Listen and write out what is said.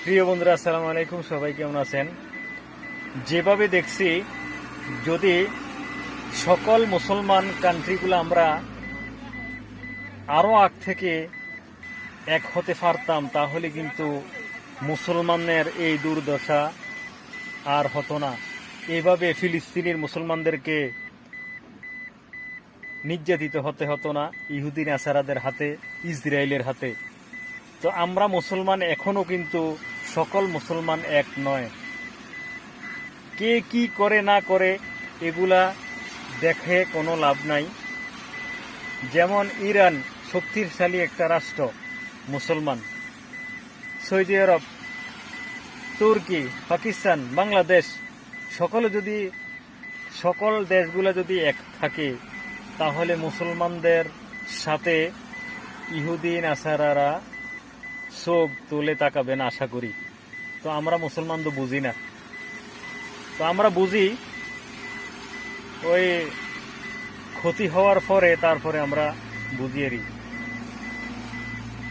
প্রিয় বন্ধুরা, আসসালামু আলাইকুম। সবাই কেমন আছেন? যেভাবে দেখছি, যদি সকল মুসলমান কান্ট্রিগুলো আমরা আরও আগ থেকে এক হতে পারতাম, তাহলে কিন্তু মুসলমানের এই দুর্দশা আর হতো না। এইভাবে ফিলিস্তিনের মুসলমানদেরকে নির্যাতিত হতে হতো না ইহুদি নাসারাদের হাতে, ইসরায়েলের হাতে। তো আমরা মুসলমান এখনো কিন্তু সকল মুসলমান এক নয়। কে কি করে না করে এগুলা দেখে কোনো লাভ নাই। যেমন ইরান শক্তিশালী একটা রাষ্ট্র, মুসলমান। সৌদি আরব, তুর্কি, পাকিস্তান, বাংলাদেশ, সকল দেশগুলো যদি এক থাকে, তাহলে মুসলমানদের সাথে ইহুদি নাসারারা চোখ তুলে তাকাবে না, আশা করি। তো আমরা মুসলমান তো বুঝি না। তো আমরা বুঝি ওই ক্ষতি হওয়ার পরে, তারপরে আমরা বুঝিয়ে দিই।